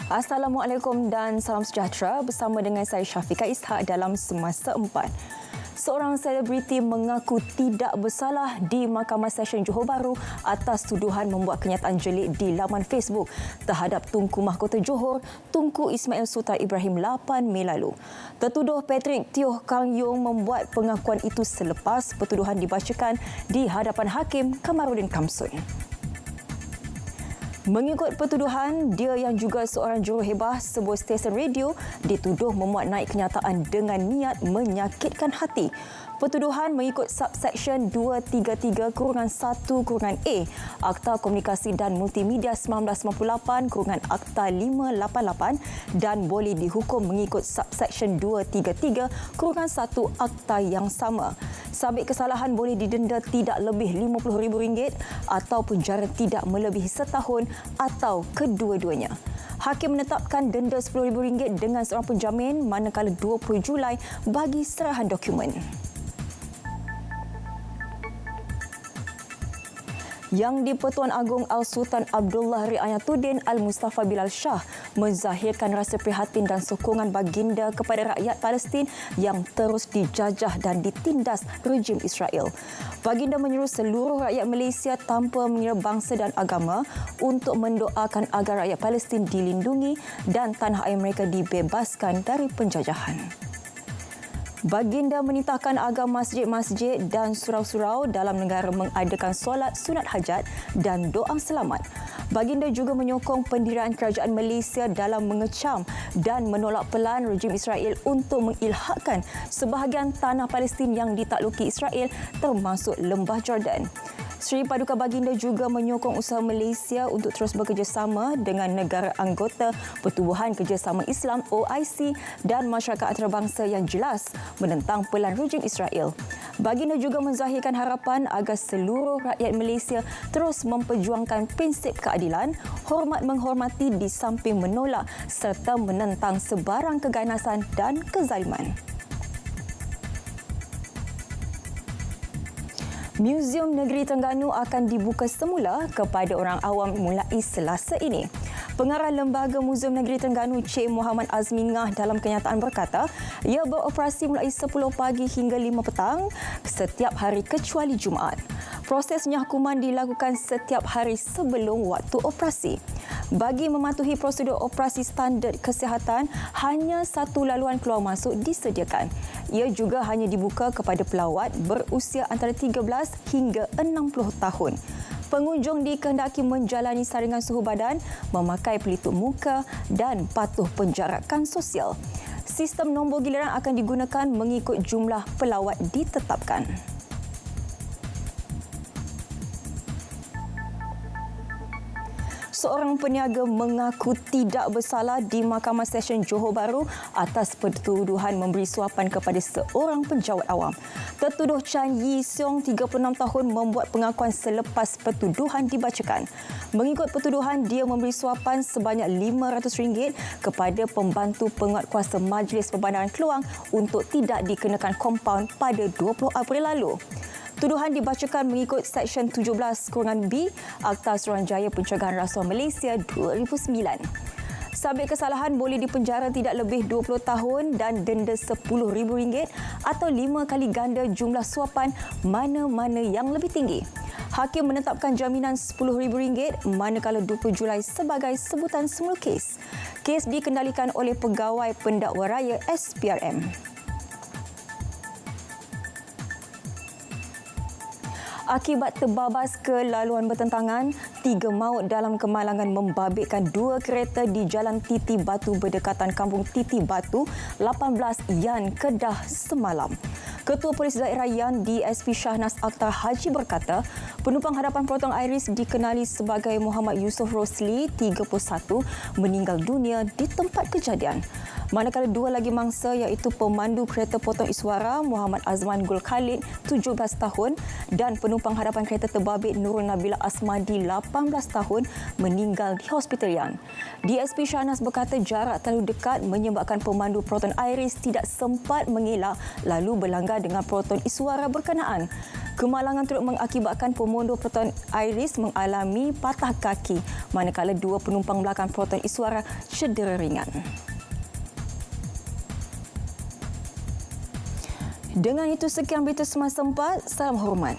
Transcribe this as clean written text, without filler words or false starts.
Assalamualaikum dan salam sejahtera bersama dengan saya Syafiqah Ishak dalam Semasa 4. Seorang selebriti mengaku tidak bersalah di Mahkamah Session Johor Bahru atas tuduhan membuat kenyataan jelik di laman Facebook terhadap Tunku Mahkota Johor, Tunku Ismail Sultan Ibrahim 8 Mei lalu. Tertuduh Patrick Teo Kang Yung membuat pengakuan itu selepas pertuduhan dibacakan di hadapan Hakim Kamarudin Kamsun. Mengikut pertuduhan, dia yang juga seorang juruhebah sebuah stesen radio dituduh memuat naik kenyataan dengan niat menyakitkan hati. Pertuduhan mengikut subsection 233-1-A Akta Komunikasi dan Multimedia 1998-Akta 588 dan boleh dihukum mengikut subsection 233-1 Akta yang sama. Sabit kesalahan boleh didenda tidak lebih RM50,000 atau penjara tidak melebihi setahun atau kedua-duanya. Hakim menetapkan denda RM10,000 dengan seorang penjamin manakala 20 Julai bagi serahan dokumen. Yang di-Pertuan Agong Al-Sultan Abdullah Riayatuddin Al-Mustafa Bilal Shah menzahirkan rasa prihatin dan sokongan baginda kepada rakyat Palestin yang terus dijajah dan ditindas rejim Israel. Baginda menyuruh seluruh rakyat Malaysia tanpa mengira bangsa dan agama untuk mendoakan agar rakyat Palestin dilindungi dan tanah air mereka dibebaskan dari penjajahan. Baginda menitahkan agar masjid-masjid dan surau-surau dalam negara mengadakan solat sunat hajat dan doa selamat. Baginda juga menyokong pendirian kerajaan Malaysia dalam mengecam dan menolak pelan rejim Israel untuk mengilhakkan sebahagian tanah Palestin yang ditakluki Israel termasuk Lembah Jordan. Seri Paduka Baginda juga menyokong usaha Malaysia untuk terus bekerjasama dengan negara anggota Pertubuhan Kerjasama Islam OIC dan masyarakat antarabangsa yang jelas menentang pelan rejim Israel. Baginda juga menzahirkan harapan agar seluruh rakyat Malaysia terus memperjuangkan prinsip keadilan, hormat menghormati di samping menolak serta menentang sebarang keganasan dan kezaliman. Muzium Negeri Terengganu akan dibuka semula kepada orang awam mulai Selasa ini. Pengarah Lembaga Muzium Negeri Terengganu Cik Muhammad Azmi Ngah dalam kenyataan berkata, ia beroperasi mulai 10 pagi hingga 5 petang setiap hari kecuali Jumaat. Proses nyahkuman dilakukan setiap hari sebelum waktu operasi. Bagi mematuhi prosedur operasi standard kesihatan, hanya satu laluan keluar masuk disediakan. Ia juga hanya dibuka kepada pelawat berusia antara 13 hingga 60 tahun. Pengunjung dikehendaki menjalani saringan suhu badan, memakai pelitup muka dan patuh penjarakan sosial. Sistem nombor giliran akan digunakan mengikut jumlah pelawat ditetapkan. Seorang peniaga mengaku tidak bersalah di Mahkamah Session Johor Bahru atas pertuduhan memberi suapan kepada seorang penjawat awam. Tertuduh Chan Yi Seong, 36 tahun, membuat pengakuan selepas pertuduhan dibacakan. Mengikut pertuduhan, dia memberi suapan sebanyak RM500 kepada pembantu penguatkuasa Majlis Perbandaran Keluang untuk tidak dikenakan kompaun pada 20 April lalu. Tuduhan dibacakan mengikut Seksyen 17-B Akta Suruhanjaya Pencegahan Rasuah Malaysia 2009. Sabit kesalahan boleh dipenjara tidak lebih 20 tahun dan denda RM10,000 atau 5 kali ganda jumlah suapan mana-mana yang lebih tinggi. Hakim menetapkan jaminan RM10,000 manakala 20 Julai sebagai sebutan semula kes. Kes dikendalikan oleh Pegawai Pendakwa Raya SPRM. Akibat terbabas ke laluan bertentangan, 3 maut dalam kemalangan membabitkan 2 kereta di Jalan Titi Batu berdekatan Kampung Titi Batu, 18 Yan, Kedah semalam. Ketua Polis Daerah Yan DSP Shahnaz Akhtar Haji berkata, penumpang hadapan Protong Iris dikenali sebagai Muhammad Yusof Rosli, 31, meninggal dunia di tempat kejadian. Manakala dua lagi mangsa iaitu pemandu kereta potong iswara Muhammad Azman Gul Khalid 17 tahun dan penumpang hadapan kereta terbabit Nurul Nabila Asmadi 18 tahun meninggal di hospital Yang. DSP Shahnas berkata jarak terlalu dekat menyebabkan pemandu Proton Iris tidak sempat mengelak lalu berlanggar dengan Proton Iswara berkenaan. Kemalangan turut mengakibatkan pemandu Proton Iris mengalami patah kaki manakala dua penumpang belakang Proton Iswara cedera ringan. Dengan itu sekian berita semasa 4. Salam hormat.